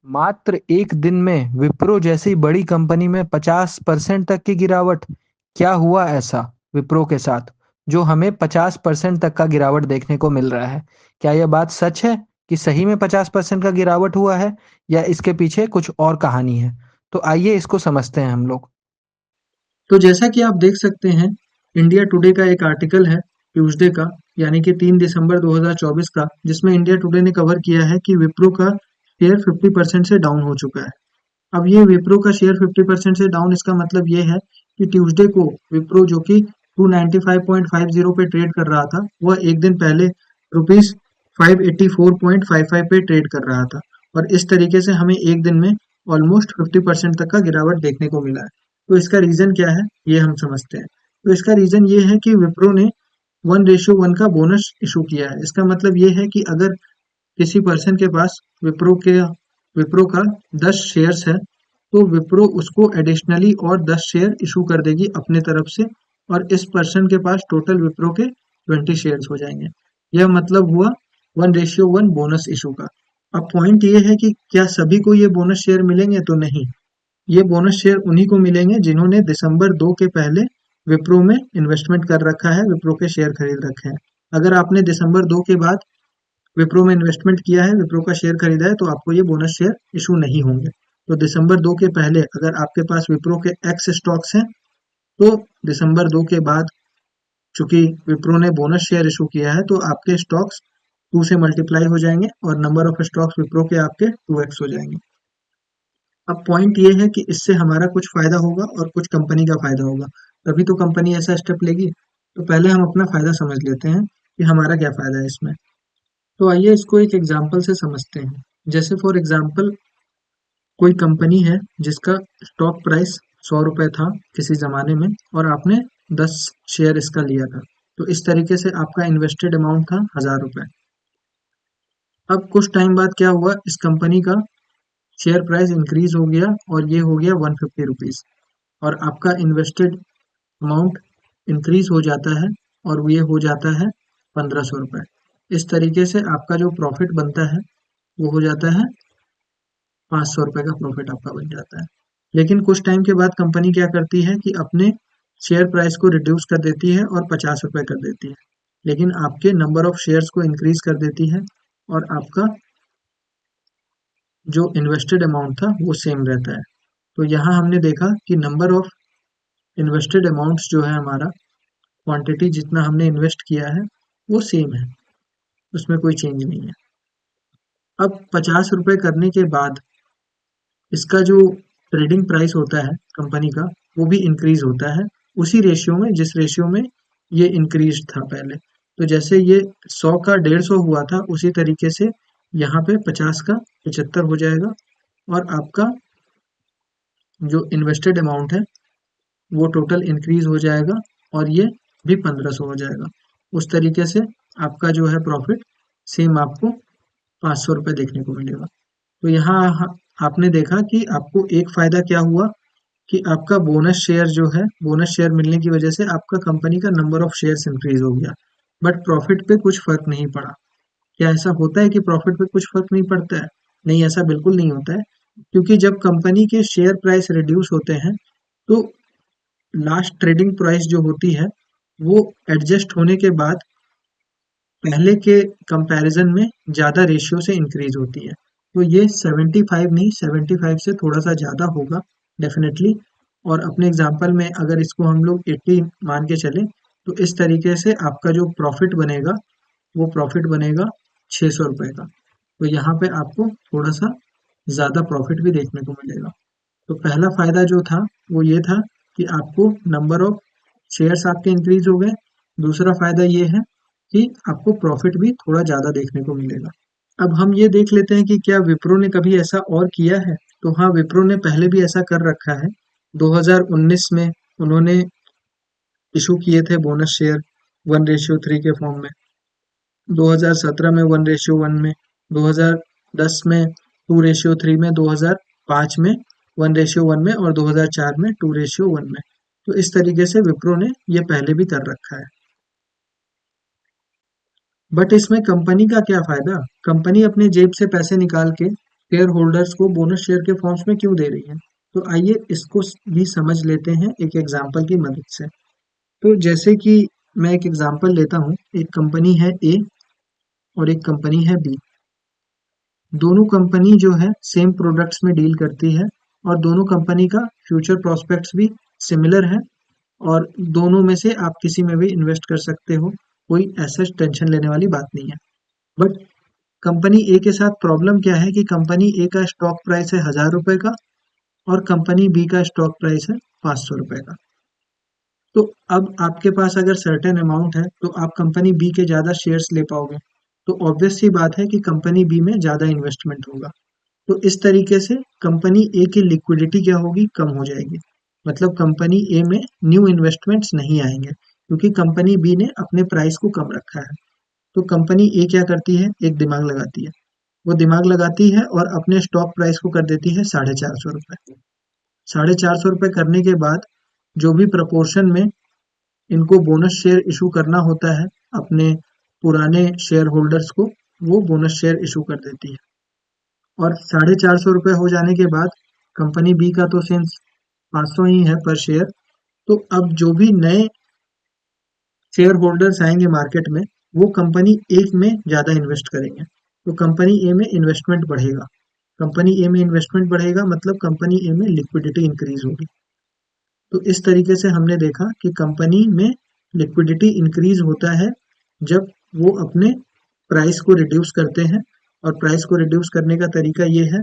मात्र एक दिन में विप्रो जैसी बड़ी कंपनी में 50% तक की गिरावट। क्या हुआ ऐसा विप्रो के साथ जो हमें 50% तक का गिरावट देखने को मिल रहा है? क्या यह बात सच है कि सही में 50% का गिरावट हुआ है या इसके पीछे कुछ और कहानी है? तो आइए इसको समझते हैं हम लोग। तो जैसा कि आप देख सकते हैं, इंडिया टुडे का एक आर्टिकल है ट्यूसडे का, यानी कि 3 दिसंबर 2024 का, जिसमें इंडिया टुडे ने कवर किया है कि विप्रो का शेयर 50% से डाउन हो चुका है। अब ये विप्रो का शेयर 50% से डाउन, इसका मतलब ये है कि ट्यूसडे को विप्रो जो कि 295.50 पे ट्रेड कर रहा था, वह एक दिन पहले रुपीज 584.55 पे ट्रेड कर रहा था। और इस तरीके से हमें एक दिन में ऑलमोस्ट 50% तक का गिरावट देखने को मिला है। तो इसका रीजन क्या है, ये हम समझते हैं। तो इसका रीजन ये है कि विप्रो ने 1:1 का बोनस इशू किया है। इसका मतलब ये है कि अगर किसी पर्सन के पास विप्रो का 10 शेयर्स है, तो विप्रो उसको एडिशनली और 10 शेयर इशू कर देगी अपने तरफ से, और इस पर्सन के पास टोटल विप्रो के 20 शेयर्स हो जाएंगे। यह मतलब हुआ 1:1 बोनस इशू का। अब पॉइंट ये है कि क्या सभी को ये बोनस शेयर मिलेंगे? तो नहीं। ये बोनस शेयर उन्हीं को मिलेंगे जिन्होंने दिसंबर 2 के पहले विप्रो में इन्वेस्टमेंट कर रखा है, विप्रो के शेयर खरीद रखे हैं। अगर आपने दिसंबर 2 के बाद विप्रो में इन्वेस्टमेंट किया है, विप्रो का शेयर खरीदा है, तो आपको ये बोनस शेयर इशू नहीं होंगे। तो दिसंबर 2 के पहले अगर आपके पास विप्रो के एक्स स्टॉक्स हैं, तो दिसंबर 2 के बाद चूंकि विप्रो ने बोनस शेयर इशू किया है, तो आपके स्टॉक्स 2 से मल्टीप्लाई हो जाएंगे और नंबर ऑफ स्टॉक्स विप्रो के आपके 2x हो जाएंगे। अब पॉइंट ये है कि इससे हमारा कुछ फायदा होगा और कुछ कंपनी का फायदा होगा, तभी तो कंपनी ऐसा स्टेप लेगी। तो पहले हम अपना फायदा समझ लेते हैं कि हमारा क्या फायदा है इसमें। तो आइए इसको एक एग्जाम्पल से समझते हैं। जैसे फॉर एग्जाम्पल, कोई कंपनी है जिसका स्टॉक प्राइस 100 रुपए था किसी जमाने में, और आपने 10 शेयर इसका लिया था। तो इस तरीके से आपका इन्वेस्टेड अमाउंट था 1000 रुपए। अब कुछ टाइम बाद क्या हुआ, इस कंपनी का शेयर प्राइस इंक्रीज हो गया और ये हो गया 150 रुपीज, और आपका इन्वेस्टेड अमाउंट इंक्रीज हो जाता है और ये हो जाता है 1500 रुपए। इस तरीके से आपका जो प्रॉफिट बनता है वो हो जाता है 500 रुपए का प्रॉफिट आपका बन जाता है। लेकिन कुछ टाइम के बाद कंपनी क्या करती है कि अपने शेयर प्राइस को रिड्यूस कर देती है और 50 रुपए कर देती है, लेकिन आपके नंबर ऑफ शेयर्स को इंक्रीज कर देती है, और आपका जो इन्वेस्टेड अमाउंट था वो सेम रहता है। तो यहाँ हमने देखा कि नंबर ऑफ इन्वेस्टेड अमाउंट्स जो है हमारा, क्वांटिटी जितना हमने इन्वेस्ट किया है वो सेम है, उसमें कोई चेंज नहीं है। अब 50 रुपए करने के बाद इसका जो ट्रेडिंग प्राइस होता है कंपनी का, वो भी इंक्रीज होता है उसी रेशियो में जिस रेशियो में ये इंक्रीज था पहले। तो जैसे ये 100 का 150 हुआ था, उसी तरीके से यहाँ पे 50 का 75 हो जाएगा, और आपका जो इन्वेस्टेड अमाउंट है वो टोटल इंक्रीज हो जाएगा, और ये भी 1500 हो जाएगा। उस तरीके से आपका जो है प्रॉफिट सेम आपको 500 रुपये देखने को मिलेगा। तो यहाँ आपने देखा कि आपको एक फायदा क्या हुआ कि आपका बोनस शेयर जो है, बोनस शेयर मिलने की वजह से आपका कंपनी का नंबर ऑफ शेयर्स इंक्रीज हो गया, बट प्रॉफिट पे कुछ फर्क नहीं पड़ा। क्या ऐसा होता है कि प्रॉफिट पे कुछ फर्क नहीं पड़ता है? नहीं, ऐसा बिल्कुल नहीं होता है। क्योंकि जब कंपनी के शेयर प्राइस रिड्यूस होते हैं, तो लास्ट ट्रेडिंग प्राइस जो होती है वो एडजस्ट होने के बाद पहले के कंपैरिजन में ज़्यादा रेशियो से इंक्रीज होती है। तो ये 75 नहीं, 75 से थोड़ा सा ज़्यादा होगा डेफिनेटली। और अपने एग्जांपल में अगर इसको हम लोग 80 मान के चलें, तो इस तरीके से आपका जो प्रॉफिट बनेगा वो प्रॉफिट बनेगा 600 रुपये का। तो यहाँ पे आपको थोड़ा सा ज़्यादा प्रॉफिट भी देखने को मिलेगा। तो पहला फायदा जो था वो ये था कि आपको नंबर ऑफ शेयर्स आपके इंक्रीज हो गए। दूसरा फायदा ये है कि आपको प्रॉफिट भी थोड़ा ज़्यादा देखने को मिलेगा। अब हम ये देख लेते हैं कि क्या विप्रो ने कभी ऐसा और किया है? तो हाँ, विप्रो ने पहले भी ऐसा कर रखा है। 2019 में उन्होंने इशू किए थे बोनस शेयर 1:3 के फॉर्म में, 2017 में 1:1 में, 2010 में 2:3 में, 2005 में 1:1 में, और 2004 में 2:1 में। तो इस तरीके से विप्रो ने ये पहले भी कर रखा है। बट इसमें कंपनी का क्या फायदा? कंपनी अपने जेब से पैसे निकाल के शेयर होल्डर्स को बोनस शेयर के फॉर्म्स में क्यों दे रही है। तो आइए इसको भी समझ लेते हैं एक एग्जाम्पल की मदद से। तो जैसे कि मैं एक एग्जाम्पल लेता हूँ, एक कंपनी है ए और एक कंपनी है बी। दोनों कंपनी जो है सेम प्रोडक्ट्स में डील करती है और दोनों कंपनी का फ्यूचर प्रोस्पेक्ट्स भी सिमिलर है और दोनों में से आप किसी में भी इन्वेस्ट कर सकते हो, कोई ऐसा टेंशन लेने वाली बात नहीं है। बट कंपनी ए के साथ प्रॉब्लम क्या है कि कंपनी ए का स्टॉक प्राइस है 1000 रुपए का और कंपनी बी का स्टॉक प्राइस है 500 रुपए का। तो अब आपके पास अगर सर्टेन अमाउंट है तो आप कंपनी बी के ज़्यादा शेयर्स ले पाओगे। तो ऑब्वियस सी बात है कि कंपनी बी में ज़्यादा इन्वेस्टमेंट होगा। तो इस तरीके से कंपनी ए की लिक्विडिटी क्या होगी, कम हो जाएगी। मतलब कंपनी ए में न्यू इन्वेस्टमेंट्स नहीं आएंगे क्योंकि कंपनी बी ने अपने प्राइस को कम रखा है। तो कंपनी ए क्या करती है, एक दिमाग लगाती है। वो दिमाग लगाती है और अपने स्टॉक प्राइस को कर देती है 450 रुपये। 450 रुपये करने के बाद जो भी प्रपोर्शन में इनको बोनस शेयर इशू करना होता है अपने पुराने शेयर होल्डर्स को, वो बोनस शेयर इशू कर देती है। और 450 रुपये हो जाने के बाद कंपनी बी का तो सेंस 500 ही है पर शेयर। तो अब जो भी नए शेयर होल्डर्स आएंगे मार्केट में, वो कंपनी ए में ज़्यादा इन्वेस्ट करेंगे। तो कंपनी ए में इन्वेस्टमेंट बढ़ेगा। कंपनी ए में इन्वेस्टमेंट बढ़ेगा मतलब कंपनी ए में लिक्विडिटी इंक्रीज होगी। तो इस तरीके से हमने देखा कि कंपनी में लिक्विडिटी इंक्रीज होता है जब वो अपने प्राइस को रिड्यूस करते हैं। और प्राइस को रिड्यूस करने का तरीका ये है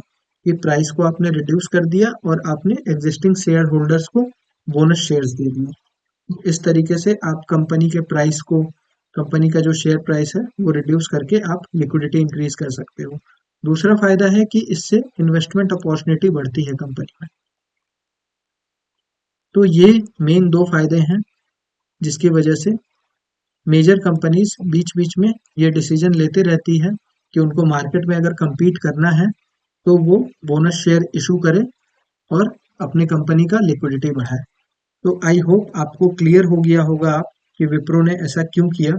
कि प्राइस को आपने रिड्यूस कर दिया और आपने एग्जिस्टिंग शेयर होल्डर्स को बोनस शेयर्स दे दिए। इस तरीके से आप कंपनी के प्राइस को, कंपनी का जो शेयर प्राइस है वो रिड्यूस करके आप लिक्विडिटी इंक्रीज कर सकते हो। दूसरा फायदा है कि इससे इन्वेस्टमेंट अपॉर्चुनिटी बढ़ती है कंपनी में। तो ये मेन दो फायदे हैं जिसकी वजह से मेजर कंपनीज बीच बीच में ये डिसीजन लेते रहती है कि उनको मार्केट में अगर compete करना है तो वो बोनस शेयर इशू करे और अपने कंपनी का लिक्विडिटी बढ़ाए। तो आई होप आपको क्लियर हो गया होगा आप कि विप्रो ने ऐसा क्यों किया